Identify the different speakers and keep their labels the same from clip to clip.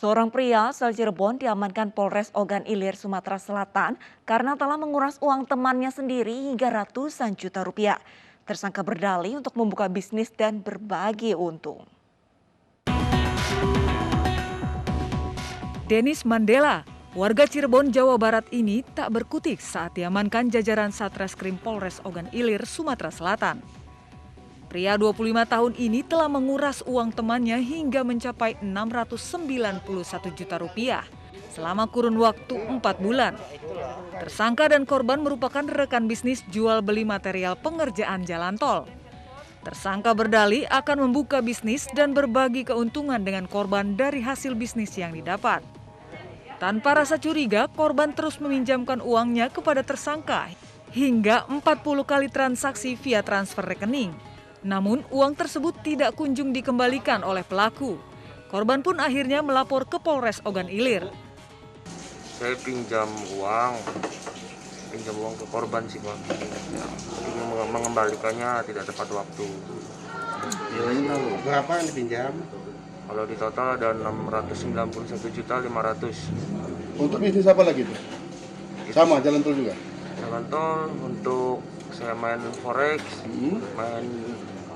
Speaker 1: Seorang pria asal Cirebon diamankan Polres Ogan Ilir, Sumatera Selatan karena telah menguras uang temannya sendiri hingga ratusan juta rupiah. Tersangka berdalih untuk membuka bisnis dan berbagi untung.
Speaker 2: Denis Mandela, warga Cirebon, Jawa Barat ini tak berkutik saat diamankan jajaran Satreskrim Polres Ogan Ilir, Sumatera Selatan. Pria 25 tahun ini telah menguras uang temannya hingga mencapai 691 juta rupiah selama kurun waktu 4 bulan. Tersangka dan korban merupakan rekan bisnis jual beli material pengerjaan jalan tol. Tersangka berdalih akan membuka bisnis dan berbagi keuntungan dengan korban dari hasil bisnis yang didapat. Tanpa rasa curiga, korban terus meminjamkan uangnya kepada tersangka hingga 40 kali transaksi via transfer rekening. Namun uang tersebut tidak kunjung dikembalikan oleh pelaku. Korban pun akhirnya melapor ke Polres Ogan Ilir.
Speaker 3: Saya pinjam uang ke korban sih Bang. Mengembalikannya tidak tepat waktu.
Speaker 4: Nilainya tahu berapa yang dipinjam?
Speaker 3: Kalau di total ada 691.500.000.
Speaker 4: Untuk bisnis apa lagi itu? Sama jalan tol juga?
Speaker 3: Jalan tol untuk saya main forex, main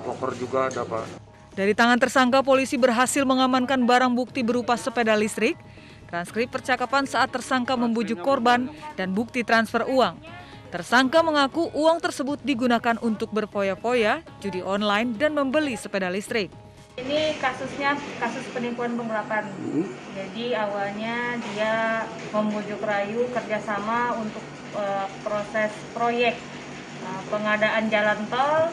Speaker 3: poker juga ada Pak.
Speaker 2: Dari tangan tersangka, polisi berhasil mengamankan barang bukti berupa sepeda listrik, transkrip percakapan saat tersangka membujuk korban, dan bukti transfer uang. Tersangka mengaku uang tersebut digunakan untuk berfoya-foya, judi online, dan membeli sepeda listrik.
Speaker 5: Ini kasusnya kasus penipuan penggelapan. Jadi awalnya dia membujuk rayu kerjasama untuk proses proyek pengadaan jalan tol,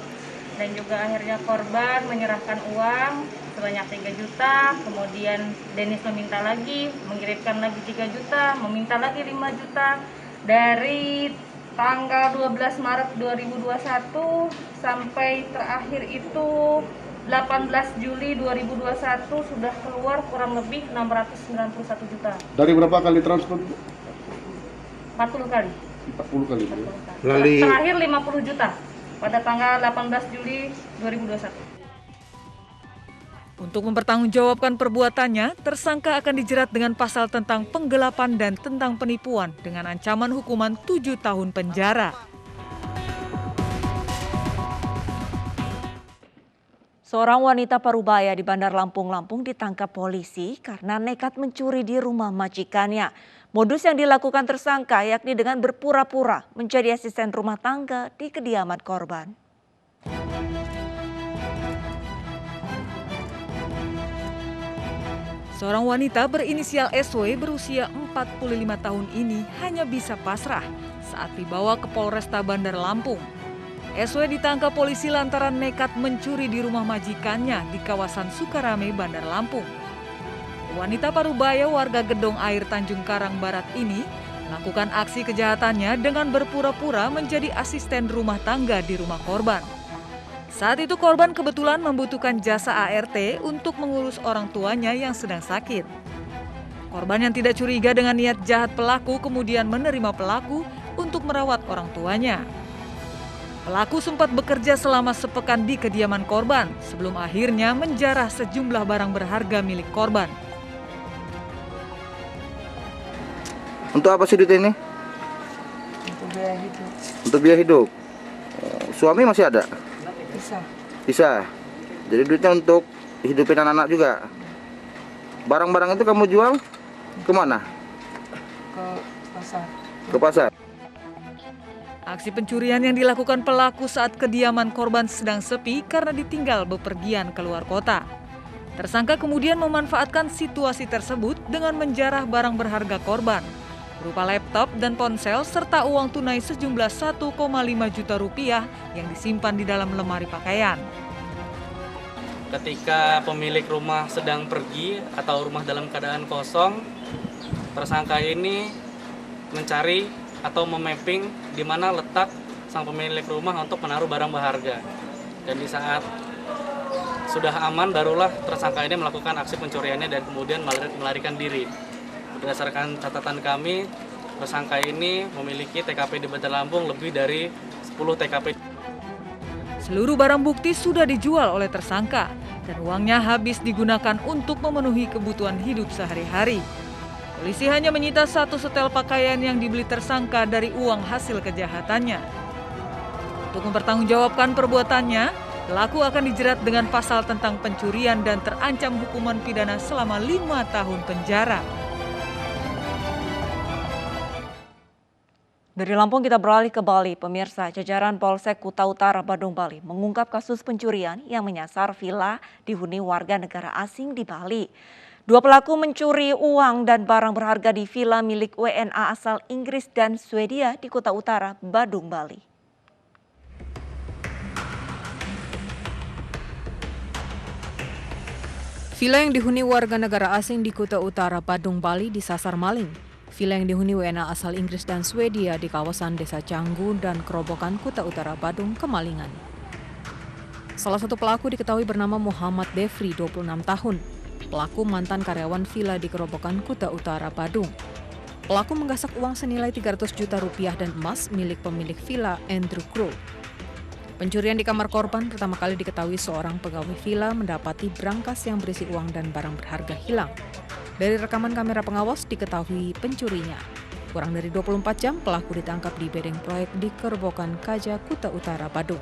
Speaker 5: dan juga akhirnya korban menyerahkan uang sebanyak 3 juta, kemudian Denis meminta lagi, mengirimkan lagi 3 juta, meminta lagi 5 juta. Dari tanggal 12 Maret 2021 sampai terakhir itu 18 Juli 2021 sudah keluar kurang lebih 691 juta.
Speaker 4: Dari berapa kali transfer?
Speaker 5: 40 kali.
Speaker 4: 40 kali.
Speaker 5: Melalui terakhir 50 juta pada tanggal 18 Juli 2021.
Speaker 2: Untuk mempertanggungjawabkan perbuatannya, tersangka akan dijerat dengan pasal tentang penggelapan dan tentang penipuan dengan ancaman hukuman 7 tahun penjara.
Speaker 1: Seorang wanita parubaya di Bandar Lampung ditangkap polisi karena nekat mencuri di rumah majikannya. Modus yang dilakukan tersangka yakni dengan berpura-pura menjadi asisten rumah tangga di kediaman korban.
Speaker 2: Seorang wanita berinisial SW berusia 45 tahun ini hanya bisa pasrah saat dibawa ke Polresta Bandar Lampung. SW ditangkap polisi lantaran nekat mencuri di rumah majikannya di kawasan Sukarame, Bandar Lampung. Wanita parubaya warga Gedong Air Tanjung Karang Barat ini melakukan aksi kejahatannya dengan berpura-pura menjadi asisten rumah tangga di rumah korban. Saat itu korban kebetulan membutuhkan jasa ART untuk mengurus orang tuanya yang sedang sakit. Korban yang tidak curiga dengan niat jahat pelaku kemudian menerima pelaku untuk merawat orang tuanya. Pelaku sempat bekerja selama sepekan di kediaman korban sebelum akhirnya menjarah sejumlah barang berharga milik korban.
Speaker 6: Untuk apa sih duit ini?
Speaker 7: Untuk biaya hidup.
Speaker 6: Untuk biaya hidup. Suami masih ada? Bisa. Jadi duitnya untuk hidupin anak-anak juga. Barang-barang itu kamu jual kemana?
Speaker 7: Ke pasar.
Speaker 6: Ke pasar.
Speaker 2: Aksi pencurian yang dilakukan pelaku saat kediaman korban sedang sepi karena ditinggal bepergian keluar kota. Tersangka kemudian memanfaatkan situasi tersebut dengan menjarah barang berharga korban, berupa laptop dan ponsel serta uang tunai sejumlah 1,5 juta rupiah yang disimpan di dalam lemari pakaian.
Speaker 8: Ketika pemilik rumah sedang pergi atau rumah dalam keadaan kosong, tersangka ini mencari atau memapping di mana letak sang pemilik rumah untuk menaruh barang berharga. Dan di saat sudah aman, barulah tersangka ini melakukan aksi pencuriannya dan kemudian melarikan diri. Berdasarkan catatan kami, tersangka ini memiliki TKP di Bandar Lampung lebih dari 10 TKP.
Speaker 2: Seluruh barang bukti sudah dijual oleh tersangka dan uangnya habis digunakan untuk memenuhi kebutuhan hidup sehari-hari. Polisi hanya menyita 1 setel pakaian yang dibeli tersangka dari uang hasil kejahatannya. Untuk mempertanggungjawabkan perbuatannya, pelaku akan dijerat dengan pasal tentang pencurian dan terancam hukuman pidana selama 5 tahun penjara.
Speaker 1: Dari Lampung kita beralih ke Bali. Pemirsa, jajaran Polsek Kuta Utara, Badung, Bali mengungkap kasus pencurian yang menyasar villa dihuni warga negara asing di Bali. 2 pelaku mencuri uang dan barang berharga di villa milik WNA asal Inggris dan Swedia di Kuta Utara, Badung, Bali.
Speaker 9: Villa yang dihuni warga negara asing di Kuta Utara, Badung, Bali disasar maling. Villa yang dihuni WNA asal Inggris dan Swedia di kawasan Desa Canggu dan Kerobokan, Kuta Utara, Badung, kemalingan. Salah satu pelaku diketahui bernama Muhammad Defri, 26 tahun. Pelaku mantan karyawan villa di Kerobokan, Kuta Utara, Badung. Pelaku menggasak uang senilai 300 juta rupiah dan emas milik pemilik villa, Andrew Crow. Pencurian di kamar korban pertama kali diketahui seorang pegawai villa mendapati brankas yang berisi uang dan barang berharga hilang. Dari rekaman kamera pengawas diketahui pencurinya. Kurang dari 24 jam pelaku ditangkap di bedeng proyek di Kerobokan Kaja, Kuta Utara, Badung.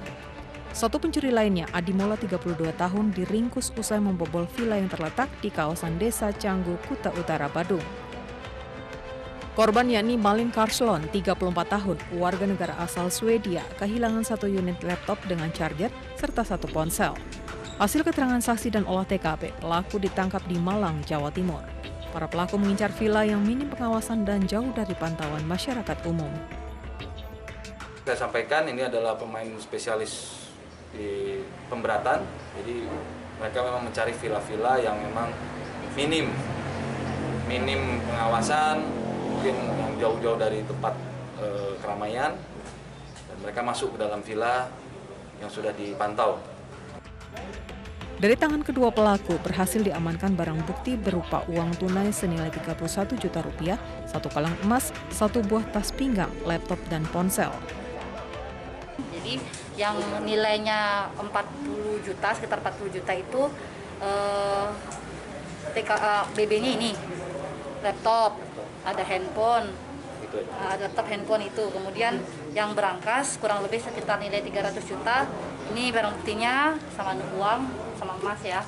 Speaker 9: Satu pencuri lainnya, Adimola 32 tahun, diringkus usai membobol villa yang terletak di kawasan Desa Canggu, Kuta Utara, Badung. Korban yakni Malin Karslon, 34 tahun, warga negara asal Swedia, kehilangan 1 unit laptop dengan charger serta 1 ponsel. Hasil keterangan saksi dan olah TKP, pelaku ditangkap di Malang, Jawa Timur. Para pelaku mengincar villa yang minim pengawasan dan jauh dari pantauan masyarakat umum.
Speaker 10: Saya sampaikan ini adalah pemain spesialis di pemberatan, jadi mereka memang mencari villa-villa yang memang minim pengawasan, mungkin yang jauh-jauh dari tempat keramaian, dan mereka masuk ke dalam villa yang sudah dipantau.
Speaker 9: Dari tangan kedua pelaku berhasil diamankan barang bukti berupa uang tunai senilai 31 juta rupiah, 1 kalung emas, 1 buah tas pinggang, laptop dan ponsel.
Speaker 11: Jadi yang nilainya 40 juta, sekitar 40 juta itu BB-nya ini, laptop, ada handphone, ada laptop handphone itu. Kemudian yang berangkas kurang lebih sekitar nilai 300 juta. Ini barang buktinya sama uang, sama emas ya.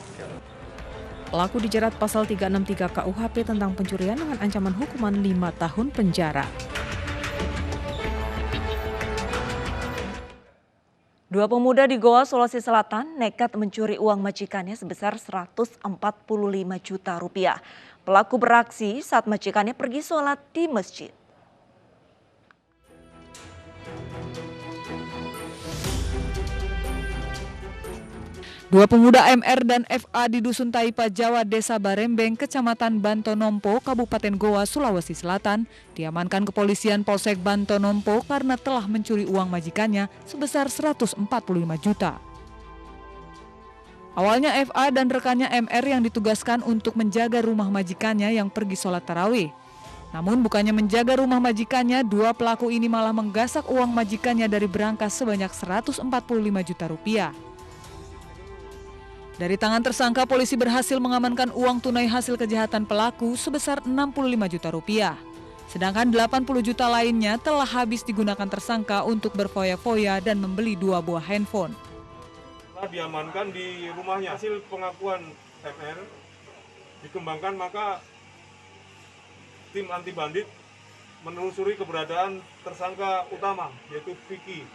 Speaker 9: Pelaku dijerat pasal 363 KUHP tentang pencurian dengan ancaman hukuman 5 tahun penjara.
Speaker 1: 2 pemuda di Goa, Sulawesi Selatan nekat mencuri uang majikannya sebesar 145 juta rupiah. Pelaku beraksi saat majikannya pergi sholat di masjid.
Speaker 2: 2 pemuda MR dan FA di Dusun Taipa, Jawa, Desa Barembeng, Kecamatan Bantonompo, Kabupaten Goa, Sulawesi Selatan, diamankan kepolisian Polsek Bantonompo karena telah mencuri uang majikannya sebesar 145 juta. Awalnya FA dan rekannya MR yang ditugaskan untuk menjaga rumah majikannya yang pergi sholat tarawih. Namun bukannya menjaga rumah majikannya, 2 pelaku ini malah menggasak uang majikannya dari berangkas sebanyak 145 juta rupiah. Dari tangan tersangka, polisi berhasil mengamankan uang tunai hasil kejahatan pelaku sebesar 65 juta rupiah. Sedangkan 80 juta lainnya telah habis digunakan tersangka untuk berfoya-foya dan membeli 2 buah handphone.
Speaker 12: Diamankan di rumahnya. Hasil pengakuan MR dikembangkan, maka tim anti bandit menelusuri keberadaan tersangka utama, yaitu Vicky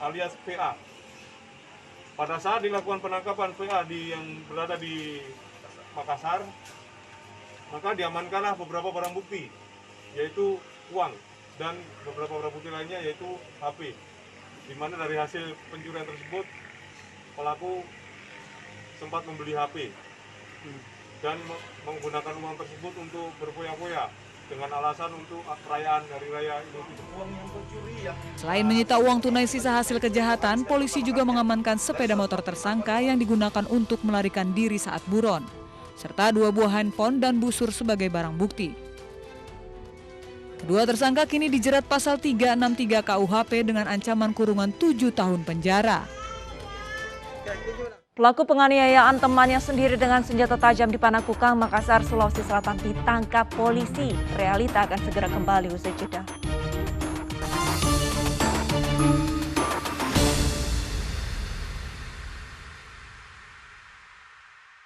Speaker 12: alias PA. Pada saat dilakukan penangkapan PA yang berada di Makassar, maka diamankanlah beberapa barang bukti, yaitu uang dan beberapa barang bukti lainnya, yaitu HP. Di mana dari hasil pencurian tersebut, pelaku sempat membeli HP dan menggunakan uang tersebut untuk berfoya-foya dengan alasan untuk perayaan Hari Raya Idul Fitri.
Speaker 2: Selain menyita uang tunai sisa hasil kejahatan, polisi juga mengamankan sepeda motor tersangka yang digunakan untuk melarikan diri saat buron, serta 2 buah handphone dan busur sebagai barang bukti. Kedua tersangka kini dijerat pasal 363 KUHP dengan ancaman kurungan 7 tahun penjara.
Speaker 1: Pelaku penganiayaan temannya sendiri dengan senjata tajam di Panakukang, Makassar, Sulawesi Selatan ditangkap polisi. Realita akan segera kembali usai jeda.